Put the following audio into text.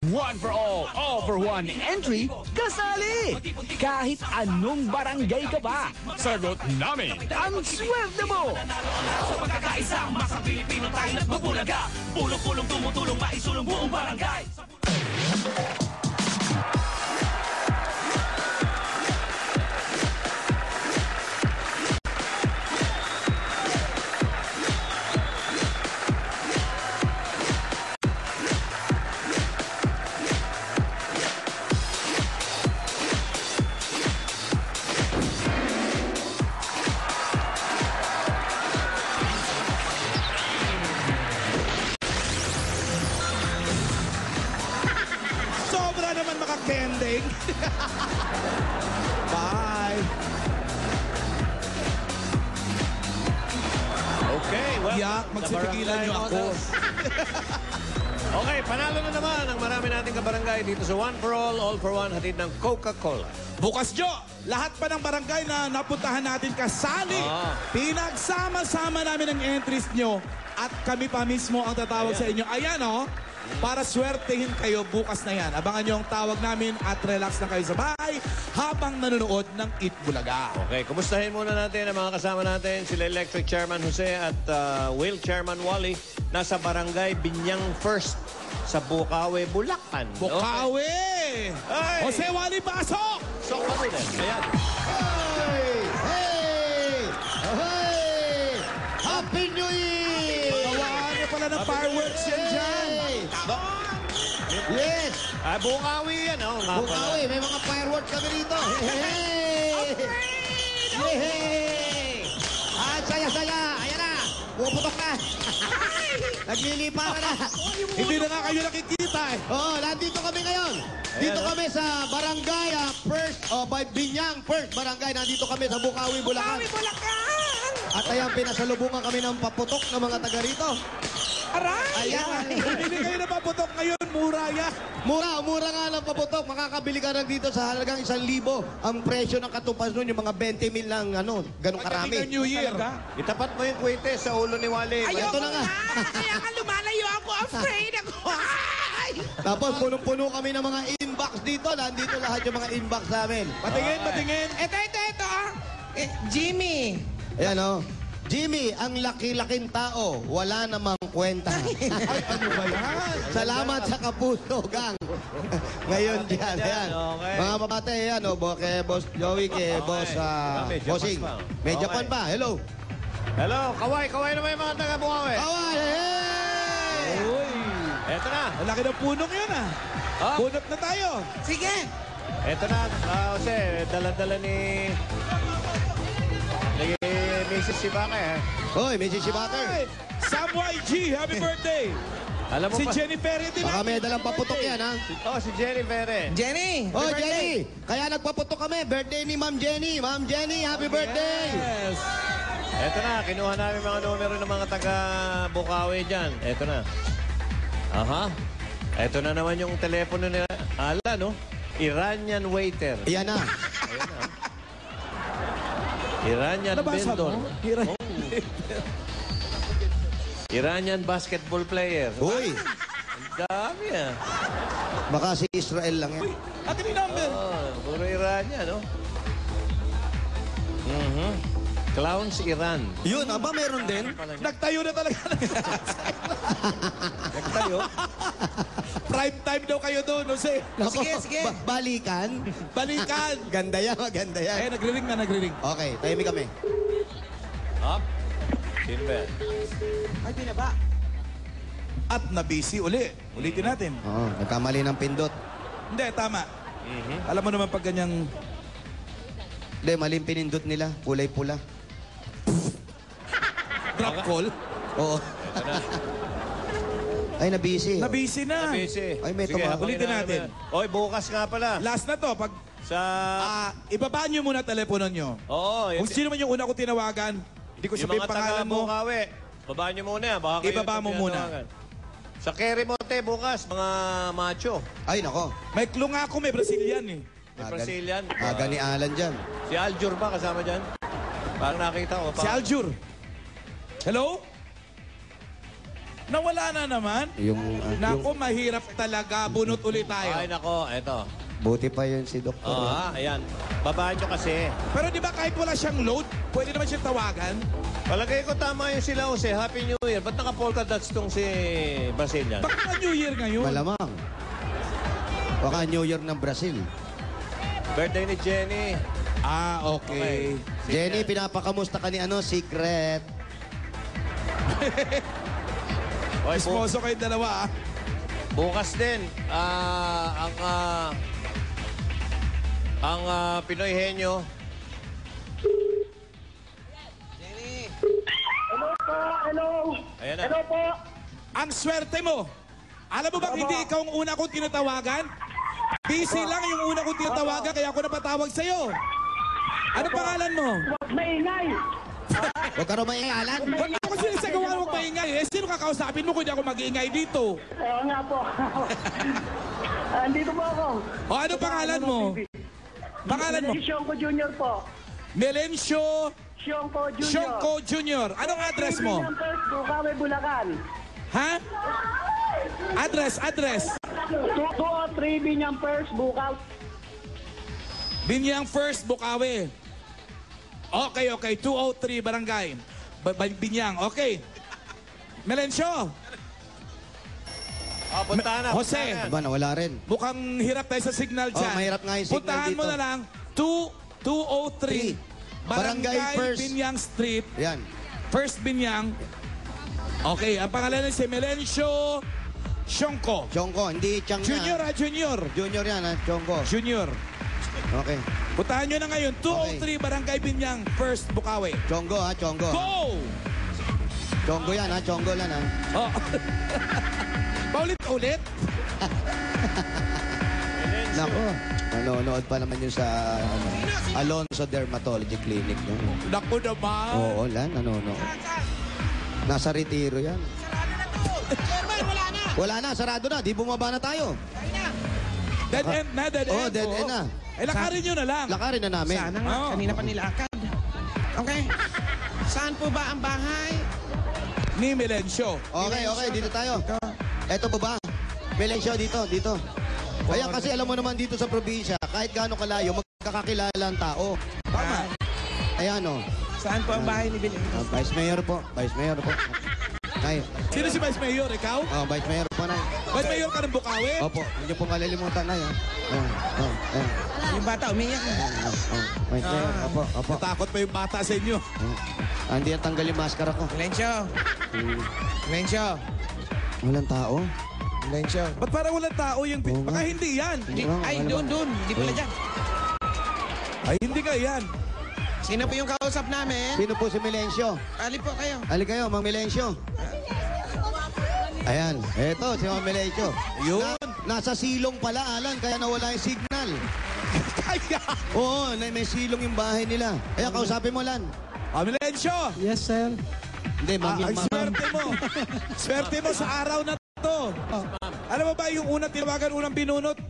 One for all for one entry, kasali! Kahit anong barangay ka ba, sagot namin ang swerte mo! Sa pagkakaisa, masang Pilipino tayo nagbubulaga. Pulong-pulong tumutulong, maisulong buong barangay. Kending. Bye. Okay, well, Yak, magsipigilan niyo ako. Okay, panalo na naman ang marami nating kabarangay dito sa One for All for One, hatid ng Coca-Cola. Bukas, Jo, lahat pa ng barangay na napuntahan natin kasali. Pinagsama-sama namin ang entries nyo at kami pa mismo ang tatawag sa inyo. Ayan, oh. Para swertehin kayo bukas na yan. Abangan nyo ang tawag namin at relax na kayo sa bahay habang nanonood ng Eat Bulaga. Okay, kumustahin muna natin ang mga kasama natin. Sila Electric Chairman Jose at Will Chairman Wally. Nasa Barangay Binyang First sa Bukawi, Bulacan. Bukawi! Okay. Jose Wally, pasok! Sok pa rin. Ayan. Hey! Hey! Hey! Happy New Year! Gawaan niyo pala ng fireworks yan dyan. Yes! Bukawi yan, oh. Bukawi, may mga fireworks kami dito. Hey! Hey! At saya-saya! Ayan na! Puputok na! Naglilipa ka na! Hindi na nga kayo nakikita eh. Oo, nandito kami ngayon. Dito kami sa Barangay Binyang First Barangay. Nandito kami sa Bukawi, Bulacan. At ayan, pinasalubungan kami ng paputok ng mga taga rito. Aray! Ayan. Hindi kayo napaputok ngayon, mura yan. Mura nga ng paputok. Makakabili ka lang dito sa halagang 1,000. Ang presyo ng katupas nun, yung mga 20 mil lang, ganun karami. Pagdating ng New Year. Itapat mo yung kwete sa ulo ni Wally. Ito na nga. Kaya ka lumalayo ako. Afraid ako. Ay! Tapos punong-puno kami ng mga inbox dito. Nandito lahat yung mga inbox namin. Patingin. Ito. Jimmy. Ayan o. Jimmy, ang laki-laking tao, wala namang kwenta. Ay, ano ba yan? Salamat sa kapuso, gang. Ngayon dyan, ayan. Okay. Mga papate, ayan o, kay Boss Joey, kay Boss May Bossing. Japan pa. May Okay. Japan pa, hello. Hello, kaway naman yung mga taga Bukawi. Kaway, hey! Uy, Eto na. ang laki ng punong yun ah. Punot na tayo. Sige. Eto na, Jose, dala-dala ni Mrs. Sibake, eh. Hoy, Mrs. Shibaker. Ay, Sam YG, happy birthday. Alam mo Si pa, Jennifer din. Baka may dalang paputok yan, ha? si Jennifer, eh. Jenny. Oh, happy birthday. Jenny. Kaya nagpaputok kami. Birthday ni Ma'am Jenny. Ma'am Jenny, happy birthday. Yes. Eto na, kinuha namin mga numero ng mga taga Bukawi dyan. Eto na. Aha. Eto na naman yung telepono nila. Ala, no? Iranian waiter. Yan na. Iranian Nabasa vendor. mo? Iranian basketball player. Uy, Ang dami, ah. baka si Israel lang yan. Atin yung number. Oh, puro Iranian, no? Clowns Iran. Yun, aba meron din. Nagtayo na talaga. Nagtayo. Prime time daw kayo doon, Jose. Nako, Sige. Balikan. Balikan. Ganda yan, maganda yan. Eh, nagre-ring. Okay, tahimik kami. Up. Silver. Ay, binaba. At na-busy uli. Ulitin natin. Oo, nagkamali ng pindot. Hindi, tama. Alam mo naman pag ganyang... Hindi, maling pinindot nila. Kulay pula. Drop call. Oo. Ay, nabisi. Na-busy na. Busy. Ay, may Sige, tumawag. habulin Ulitin natin. Oy, bukas nga pala. Last na to. Pag Sa... ibaba nyo muna telepono nyo. Oo. Kung sino man yung una ko tinawagan, hindi ko Yung sabihin mga pangalan mo. taga-Bukawi. Babaan nyo muna. Baka kayo Ibaba mo muna. tinatawagan. Sa Kerimote bukas, mga macho. Ay, nako. May clue nga ako, may Brazilian eh. May Brazilian. Aga ni Alan dyan. Si Aljur ba kasama dyan? Parang nakita ko. Si Aljur. Hello? Nawala na naman. Naku, mahirap talaga. Bunot ulit tayo. Ay, nako, eto. Buti pa yun si Doktor. Ayan. Babaan nyo kasi. Pero di ba kahit wala siyang load, pwede naman siyang tawagan? Palagay ko tama yung sila, Jose. Happy New Year. Ba't naka-polka dots tong si Brazilian? Bakit na New Year ngayon? Malamang. Baka New Year ng Brazil. Birthday ni Jenny. Ah, okay. Jenny, pinapakamusta ka ni Secret. Okay, Ismoso kayong dalawa, ah. bukas din, ang Pinoy Henyo. Hello po, hello. Ayan na. Hello po. Ang swerte mo. Alam mo bang hindi ikaw ang una kong tinatawagan? Busy lang yung una kong tinatawagan, kaya ako napatawag sa'yo. Ano pangalan mo? Huwag maingay. Huwag ka rin maialan. Ba't ako sinasagawa mo maingay? Eh, sino kakausapin mo kung hindi ako mag-iingay dito? Oo nga po. Andito po ako. O, ano pangalan mo? Pangalan mo? Si Shonko Jr. po. Melencio Shonko Jr. Shonko Jr. Anong address mo? First, Bukawi, Bulacan. Ha? Address. 203 Binyang First, Bukawi. Binyang First, Bukawi. Okay. 203 Barangay. Binyang, okay. Melencio. Punta na. Jose. punta na. Ba, nawala rin. Mukhang hirap tayo sa signal dyan. mahirap nga yung signal Puntahan mo dito. na lang, 203 Barangay First. Binyang Street. Yan. First Binyang. Okay, ang pangalan niya si Melencio Shonko. Chongko, hindi Chang Junior, na. Junior. Junior yan, Chongko. Junior. Okay. Puntahan nyo na ngayon, 203 Barangay Binyang, First Bukawi. Chonggo, Chonggo. Go! Chonggo yan, Chonggo lang, Oh. Paulit-ulit. Nako, nanonood pa naman yun sa Alonso Dermatology Clinic. Naku naman. Oo, lan, nanonood. Nasa retiro yan. Chairman, wala na. Wala na, sarado na. Di bumaba na tayo. Dead end na, dead end. Oo, dead end na. Eh, lakarin nyo na lang. Lakarin na namin. Sana nga, Oo. kanina pa nilakad. Okay. Saan po ba ang bahay? Ni Melencio. Okay, dito tayo. Eto po ba? Melencio, dito. Kaya kasi alam mo naman dito sa probinsya, kahit gaano kalayo, magkakakilala ang tao. Tama. Ayan o. Saan po ang bahay ni Billy? Vice Mayor po. Ay, Sino si Vice Mayor? Ikaw? Vice Mayor po na. Vice Mayor ka ng Bukawi? Opo, hindi po kalilimutan na yan. Yung bata umiyak. Vice Mayor, opo. Natakot pa yung bata sa inyo. Hindi yan tanggalin maskara ko. Melencio. Walang tao. Melencio. Ba't parang walang tao yung... Oo nga. Baka hindi yan. Ay, doon. Hindi pala dyan. Ay, hindi ka yan. Sino po yung kausap namin? Sino po si Melencio? Ali po kayo. Ali kayo, Mang Melencio. Ayan, eto si Mang Melencio. Yun. Nasa silong pala, Alan, kaya nawala yung signal. Kaya. Oo, may silong yung bahay nila. Kaya kausapin mo, Lan. Melencio. Yes, sir. Hindi, Ang swerte mo. Swerte mo sa araw na to. Alam mo ba yung unang tinawagan, unang binunot?